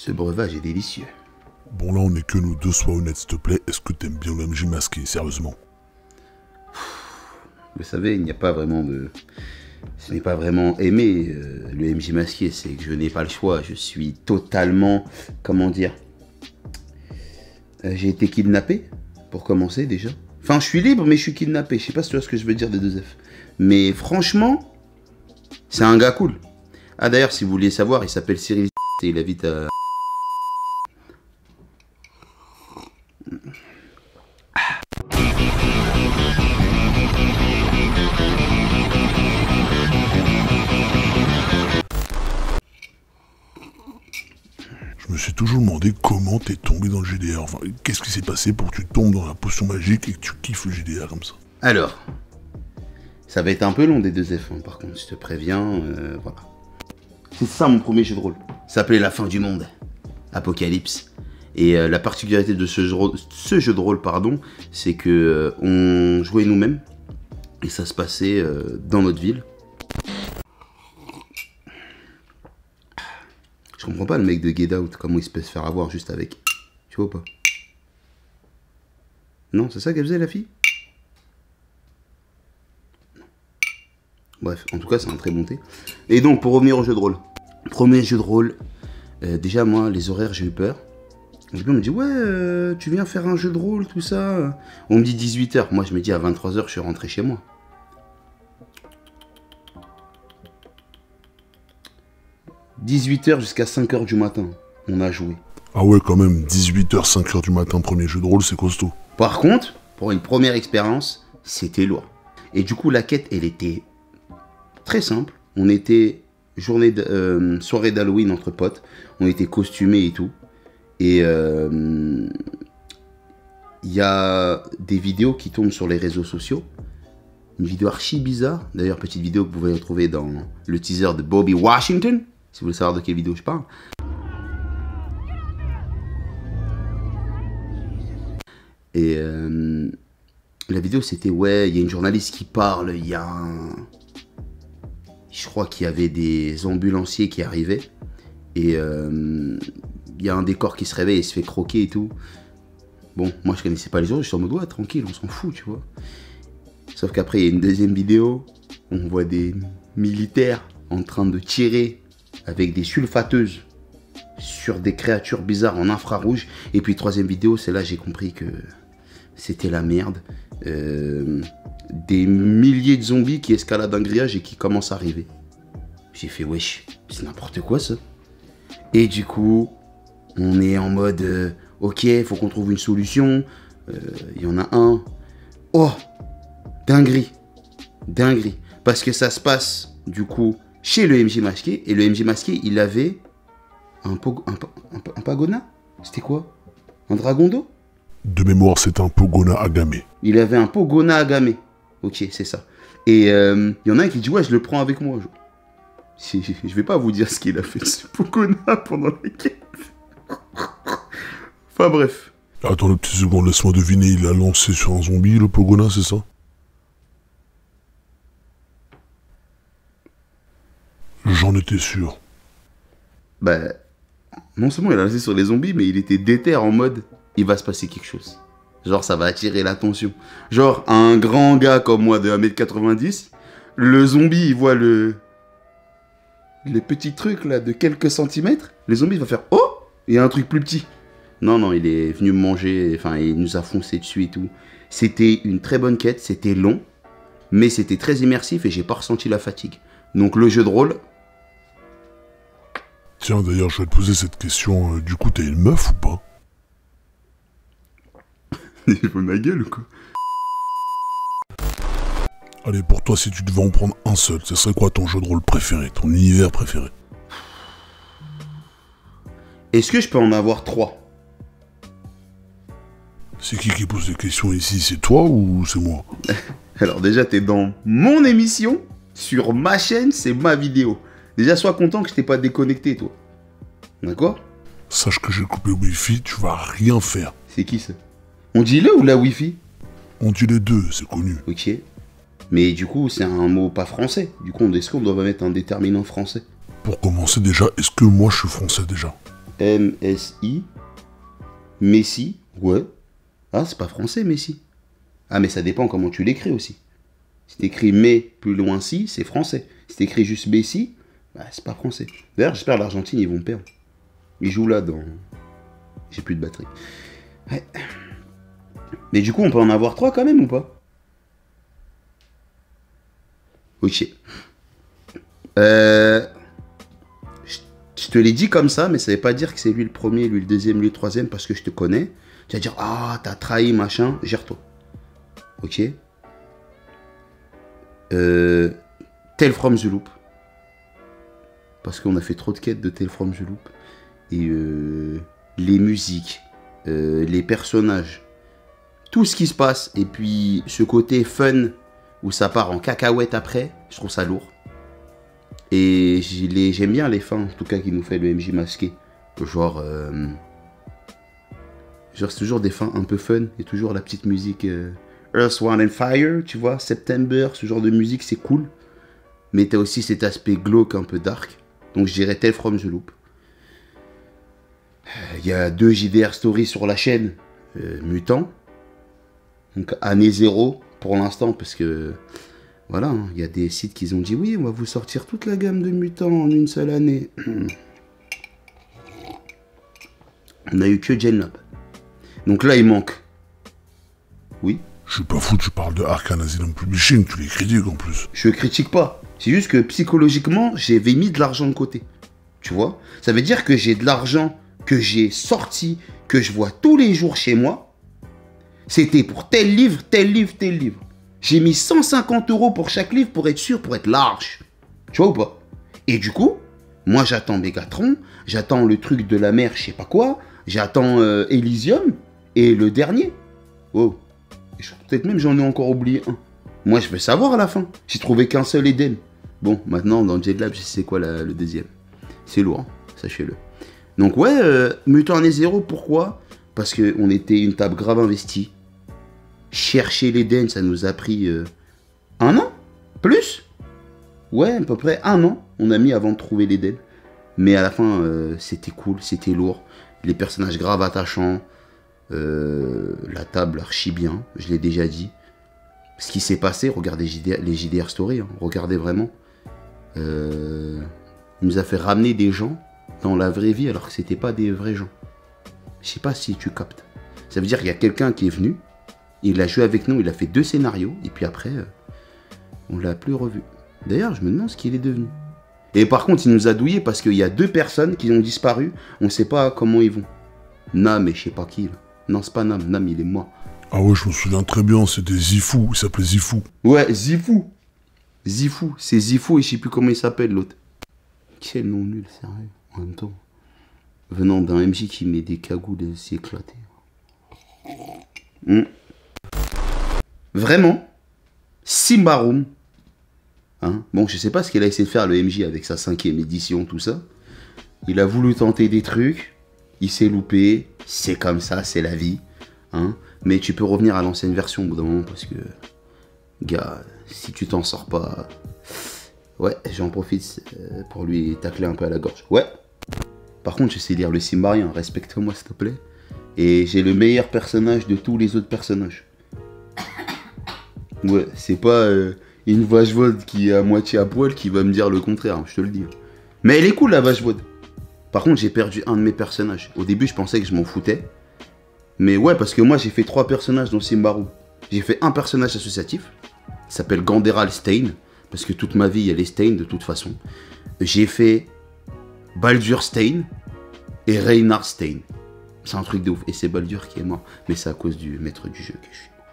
Ce breuvage est délicieux. Bon là on est que nous deux, sois honnête s'il te plaît, est-ce que t'aimes bien le MJ masqué, sérieusement? Vous savez, il n'y a pas vraiment de... Ce n'est pas vraiment aimer le MJ masqué, c'est que je n'ai pas le choix. Je suis totalement... Comment dire? J'ai été kidnappé, pour commencer déjà. Enfin, je suis libre, mais je suis kidnappé. Je sais pas si tu vois ce que je veux dire des deux F. Mais franchement, c'est un gars cool. Ah d'ailleurs, si vous vouliez savoir, il s'appelle Cyril et il habite à... Je me suis toujours demandé comment t'es tombé dans le GDR. Enfin, qu'est-ce qui s'est passé pour que tu tombes dans la potion magique et que tu kiffes le GDR comme ça? Alors, ça va être un peu long des deux F, hein, par contre, je te préviens, voilà. C'est ça mon premier jeu de rôle. Ça s'appelait La fin du monde, Apocalypse. Et la particularité de ce jeu de rôle, pardon, c'est que on jouait nous-mêmes et ça se passait dans notre ville. Je comprends pas le mec de Get Out, comment il se peut se faire avoir juste avec. Tu vois ou pas? Non, c'est ça qu'elle faisait la fille? Bref, en tout cas, c'est un très bon thé. Et donc, pour revenir au jeu de rôle. Premier jeu de rôle, déjà, moi, les horaires, j'ai eu peur. Le gars me dit, ouais, tu viens faire un jeu de rôle, tout ça. On me dit 18h. Moi, je me dis, à 23h, je suis rentré chez moi. « 18h jusqu'à 5h du matin, on a joué. » Ah ouais, quand même, 18h, 5h du matin, premier jeu de rôle, c'est costaud. Par contre, pour une première expérience, c'était lourd. Et du coup, la quête, elle était très simple. On était soirée d'Halloween entre potes. On était costumés et tout. Et il y a des vidéos qui tournent sur les réseaux sociaux. Une vidéo archi bizarre. D'ailleurs, petite vidéo que vous pouvez retrouver dans le teaser de Bobby Washington. Si vous voulez savoir de quelle vidéo je parle. Et la vidéo c'était, ouais, il y a une journaliste qui parle, il y a un... Je crois qu'il y avait des ambulanciers qui arrivaient. Et il y a un des corps qui se réveille et se fait croquer et tout. Bon, moi je connaissais pas les autres, je suis en mode, ouais, tranquille, on s'en fout, tu vois. Sauf qu'après, il y a une deuxième vidéo, on voit des militaires en train de tirer avec des sulfateuses sur des créatures bizarres en infrarouge. Et puis troisième vidéo, c'est là que j'ai compris que c'était la merde. Des milliers de zombies qui escaladent un grillage et qui commencent à arriver. J'ai fait, wesh, c'est n'importe quoi ça. Et du coup, on est en mode, ok, faut qu'on trouve une solution. Il y en a un. Oh, dinguerie. Dinguerie. Parce que ça se passe, du coup, chez le MJ masqué. Et le MJ masqué, il avait un Pagona. C'était quoi? Un dragon d'eau? De mémoire, c'est un Pogona Agame. Il avait un Pogona Agame. Ok, c'est ça. Et il y en a un qui dit, ouais, je le prends avec moi. Je vais pas vous dire ce qu'il a fait de ce Pogona pendant la quête. Enfin bref. Attends le petit second, laisse-moi deviner, il a lancé sur un zombie, le Pogona, c'est ça? J'en étais sûr. Bah, non seulement il a lancé sur les zombies, mais il était déter en mode, il va se passer quelque chose. Genre, ça va attirer l'attention. Genre, un grand gars comme moi de 1m90, le zombie, il voit les petits trucs là de quelques centimètres. Le zombie va faire, oh, il y a un truc plus petit. Non, non, il est venu me manger, enfin, il nous a foncé dessus et tout. C'était une très bonne quête, c'était long, mais c'était très immersif et j'ai pas ressenti la fatigue. Donc, le jeu de rôle... Tiens, d'ailleurs, je vais te poser cette question. Du coup, t'es une meuf ou pas? Il faut ma gueule ou quoi? Allez, pour toi, si tu devais en prendre un seul, ce serait quoi ton jeu de rôle préféré, ton univers préféré? Est-ce que je peux en avoir 3? C'est qui pose des questions ici? C'est toi ou c'est moi? Alors déjà, t'es dans mon émission, sur ma chaîne, c'est ma vidéo. Déjà, sois content que je t'ai pas déconnecté, toi. D'accord? Sache que j'ai coupé le wifi, tu vas rien faire. C'est qui ça? On dit le ou la wifi? On dit les deux, c'est connu. Ok. Mais du coup, c'est un mot pas français. Du coup, est-ce qu'on doit mettre un déterminant français? Pour commencer déjà, est-ce que moi je suis français déjà? M-S-I. Messi, ouais. Ah, c'est pas français, Messi. Ah, mais ça dépend comment tu l'écris aussi. Si t'écris mais plus loin si, c'est français. Si t'écris juste Messi, bah, c'est pas français. D'ailleurs, j'espère l'Argentine, ils vont perdre. Ils jouent là dans... J'ai plus de batterie. Ouais. Mais du coup, on peut en avoir 3 quand même ou pas? Ok. Je te l'ai dit comme ça, mais ça veut pas dire que c'est lui le premier, lui le deuxième, lui le troisième, parce que je te connais. Tu vas dire, ah, t'as trahi, machin, gère-toi. Ok. Tale from the Loop. Parce qu'on a fait trop de quêtes de Tale from the Loop. Et les musiques, les personnages, tout ce qui se passe. Et puis ce côté fun où ça part en cacahuète après, je trouve ça lourd. Et j'aime bien les fins, en tout cas, qui nous fait le MJ masqué. Genre c'est toujours des fins un peu fun. Et toujours la petite musique Earth, Wind and Fire, tu vois, September, ce genre de musique, c'est cool. Mais t'as aussi cet aspect glauque, un peu dark. Donc je dirais Tale from the Loop. Il y a 2 JDR Stories sur la chaîne, Mutant. Donc année 0 pour l'instant, parce que voilà, hein, y a des sites qui ont dit oui, on va vous sortir toute la gamme de Mutant en une seule année. On a eu que Genlob. Donc là, il manque. Oui. Je suis pas fou, tu parles de Arcane Asylum Publishing, tu les critiques en plus. Je critique pas. C'est juste que psychologiquement, j'avais mis de l'argent de côté. Tu vois? Ça veut dire que j'ai de l'argent que j'ai sorti, que je vois tous les jours chez moi. C'était pour tel livre, tel livre, tel livre. J'ai mis 150 € pour chaque livre pour être sûr, pour être large. Tu vois ou pas? Et du coup, moi j'attends Megatron, j'attends le truc de la mer, je sais pas quoi, j'attends Elysium et le dernier. Oh, peut-être même j'en ai encore oublié un. Moi je veux savoir à la fin. J'ai trouvé qu'un seul Eden. Bon, maintenant dans Jet Lab, je sais quoi le deuxième. C'est lourd, hein, sachez-le. Donc ouais, Mutant année 0, pourquoi? Parce qu'on était une table grave investie. Chercher l'Eden, ça nous a pris 1 an? Plus? Ouais, à peu près 1 an, on a mis avant de trouver l'Eden. Mais à la fin, c'était cool, c'était lourd. Les personnages graves attachants. La table archi bien, je l'ai déjà dit. Ce qui s'est passé, regardez les JDR Story, hein, regardez vraiment. Il nous a fait ramener des gens dans la vraie vie alors que c'était pas des vrais gens. Je sais pas si tu captes. Ça veut dire qu'il y a quelqu'un qui est venu, il a joué avec nous, il a fait 2 scénarios, et puis après, on l'a plus revu. D'ailleurs, je me demande ce qu'il est devenu. Et par contre, il nous a douillé parce qu'il y a 2 personnes qui ont disparu, on sait pas comment ils vont. Nam et je sais pas qui, là. Non, c'est pas Nam, Nam il est mort. Ah ouais, je me souviens très bien, c'était Zifou, il s'appelait Zifou. Ouais, Zifou. Zifou, c'est Zifou et je sais plus comment il s'appelle l'autre. Quel nom nul, sérieux, en même temps. Venant d'un MJ qui met des cagoules et s'est éclaté. Vraiment, Simbarum. Hein, bon, je sais pas ce qu'il a essayé de faire le MJ avec sa 5e édition, tout ça. Il a voulu tenter des trucs, il s'est loupé, c'est comme ça, c'est la vie. Hein, mais tu peux revenir à l'ancienne version au bout d'un moment parce que, gars, si tu t'en sors pas... Ouais, j'en profite pour lui tacler un peu à la gorge. Ouais. Par contre, je sais lire le Simbarien, respecte-moi s'il te plaît. Et j'ai le meilleur personnage de tous les autres personnages. Ouais, c'est pas une vache vaude qui est à moitié à poil qui va me dire le contraire, je te le dis. Mais elle est cool la vache vaude. Par contre, j'ai perdu un de mes personnages. Au début, je pensais que je m'en foutais. Mais ouais, parce que moi, j'ai fait 3 personnages dans Simbarum. J'ai fait un personnage associatif. Il s'appelle Ganderal Stein. Parce que toute ma vie, il y a les Stein de toute façon. J'ai fait Baldur Stein et Reinhard Stein. C'est un truc de ouf. Et c'est Baldur qui est mort. Mais c'est à cause du maître du jeu que je suis mort.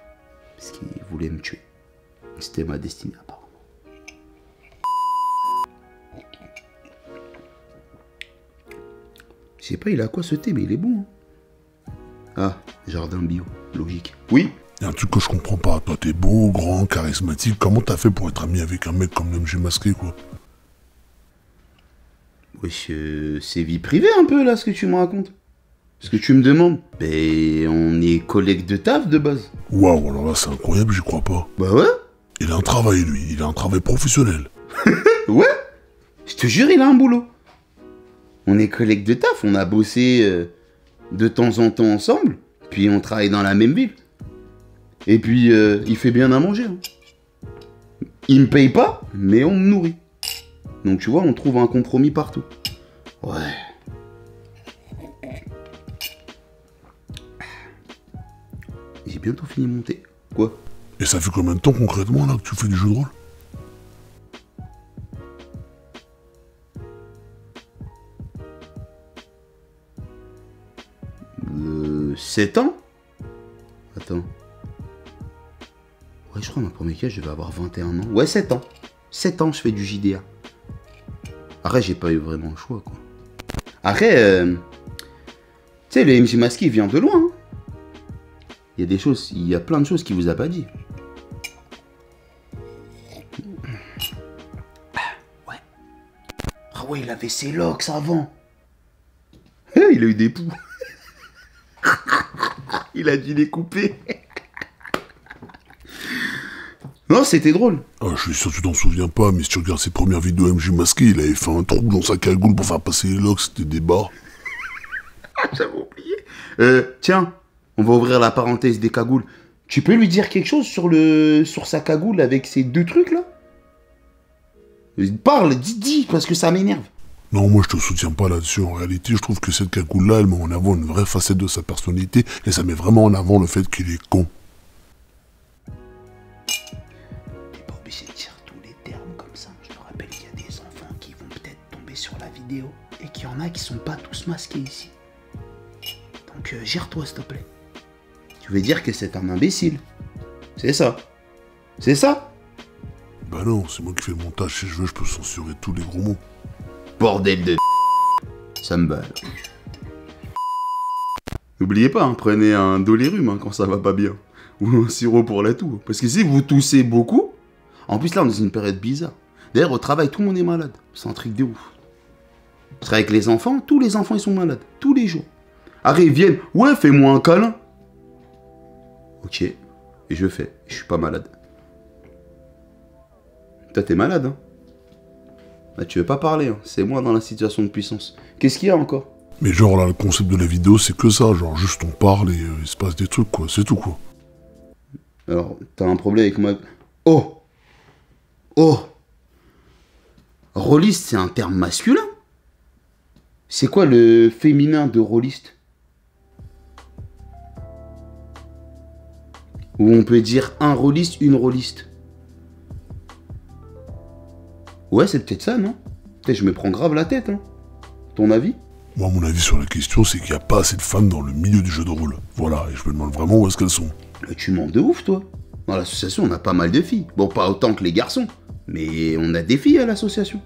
Parce qu'il voulait me tuer. C'était ma destinée apparemment. Je sais pas, il a quoi ce thé, mais il est bon. Hein. Ah, jardin bio. Logique. Oui. Y'a un truc que je comprends pas. Toi, t'es beau, grand, charismatique. Comment t'as fait pour être ami avec un mec comme l'MG masqué, quoi? Wesh, c'est vie privée un peu, là, ce que tu me racontes. Ce que tu me demandes. Ben, on est collègues de taf, de base. Waouh, alors là, c'est incroyable, j'y crois pas. Bah ouais. Il a un travail, lui. Il a un travail professionnel. Ouais. Je te jure, il a un boulot. On est collègues de taf, on a bossé de temps en temps ensemble, puis on travaille dans la même ville. Et puis, il fait bien à manger. Hein. Il me paye pas, mais on me nourrit. Donc tu vois, on trouve un compromis partout. Ouais. J'ai bientôt fini mon thé. Quoi? Et ça fait combien de temps concrètement là que tu fais du jeu de rôle? 7 ans? Attends. Ouais, je crois que ma première case, je vais avoir 21 ans. Ouais, 7 ans. 7 ans, je fais du JDR. Après, j'ai pas eu vraiment le choix, quoi. Après, tu sais, le MJ Masqué, il vient de loin. Hein. Il y a des choses, il y a plein de choses qu'il vous a pas dit. Ouais. Ah ouais, il avait ses locks avant. Il a eu des poux. Il a dû les couper. Non, c'était drôle. Ah, je suis sûr que tu t'en souviens pas, mais si tu regardes ses premières vidéos MJ Masqué, il avait fait un trou dans sa cagoule pour faire passer les locks, c'était des barres. J'avais oublié. Tiens, on va ouvrir la parenthèse des cagoules. Tu peux lui dire quelque chose sur sa cagoule avec ces deux trucs là? Parle, dis, parce que ça m'énerve. Non, moi je te soutiens pas là-dessus. En réalité, je trouve que cette cagoule-là, elle met en avant une vraie facette de sa personnalité, et ça met vraiment en avant le fait qu'il est con. T'es pas obligé de dire tous les termes comme ça. Je te rappelle qu'il y a des enfants qui vont peut-être tomber sur la vidéo, et qu'il y en a qui sont pas tous masqués ici. Donc gère-toi s'il te plaît. Tu veux dire que c'est un imbécile. C'est ça. C'est ça? Bah non, c'est moi qui fais le montage. Si je veux, je peux censurer tous les gros mots. Bordel de... Ça me bat. N'oubliez pas, hein, prenez un Dolirum hein, quand ça va pas bien. Ou un sirop pour la toux. Parce que si vous toussez beaucoup... En plus là, on est dans une période bizarre. D'ailleurs, au travail, tout le monde est malade. C'est un truc de ouf. Parce qu'avec les enfants, tous les enfants, ils sont malades. Tous les jours. Après, ils viennent. Ouais, fais-moi un câlin. Ok. Et je fais. Je suis pas malade. Toi, t'es malade, hein. Bah, tu veux pas parler, hein. C'est moi dans la situation de puissance. Qu'est-ce qu'il y a encore? Mais genre là, le concept de la vidéo, c'est que ça. Genre, juste on parle et il se passe des trucs, quoi. C'est tout, quoi. Alors, t'as un problème avec moi. Oh! Oh! Rôliste, c'est un terme masculin? C'est quoi le féminin de rôliste? Ou on peut dire un rôliste, une rôliste. Ouais, c'est peut-être ça, non? Peut-être je me prends grave la tête, hein. Ton avis? Moi, mon avis sur la question, c'est qu'il n'y a pas assez de femmes dans le milieu du jeu de rôle. Voilà, et je me demande vraiment où est-ce qu'elles sont. Tu mens de ouf, toi. Dans l'association, on a pas mal de filles. Bon, pas autant que les garçons, mais on a des filles à l'association.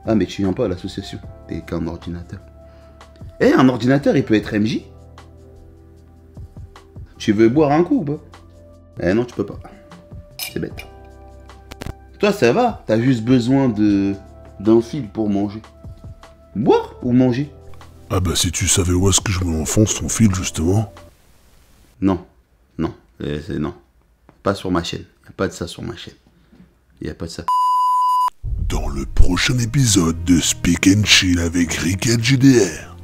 Ah, mais tu viens pas à l'association. T'es qu'un ordinateur. Eh, un ordinateur, il peut être MJ. Tu veux boire un coup ou pas? Eh non, tu peux pas. C'est bête. Toi, ça va. T'as juste besoin d'un fil pour manger. Boire ou manger? Ah bah si tu savais où est-ce que je me enfonce ton fil, justement. Non. Non. Non. Pas sur ma chaîne. Y a pas de ça sur ma chaîne. Y a pas de ça. Dans le prochain épisode de Speak and Chill avec Rickett JDR.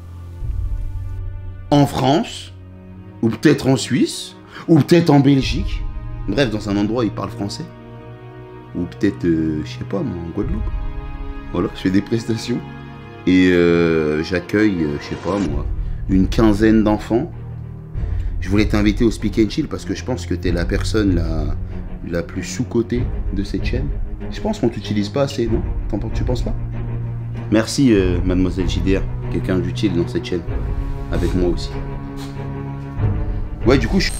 En France, ou peut-être en Suisse, ou peut-être en Belgique. Bref, dans un endroit où ils parlent français. Ou peut-être, je sais pas moi, en Guadeloupe. Voilà, je fais des prestations. Et j'accueille, je sais pas moi, une quinzaine d'enfants. Je voulais t'inviter au Speak and Chill parce que je pense que t'es la personne la plus sous-cotée de cette chaîne. Je pense qu'on t'utilise pas assez, non? Tu penses pas? Merci, mademoiselle JDR. Quelqu'un d'utile dans cette chaîne. Avec moi aussi. Ouais, du coup, je...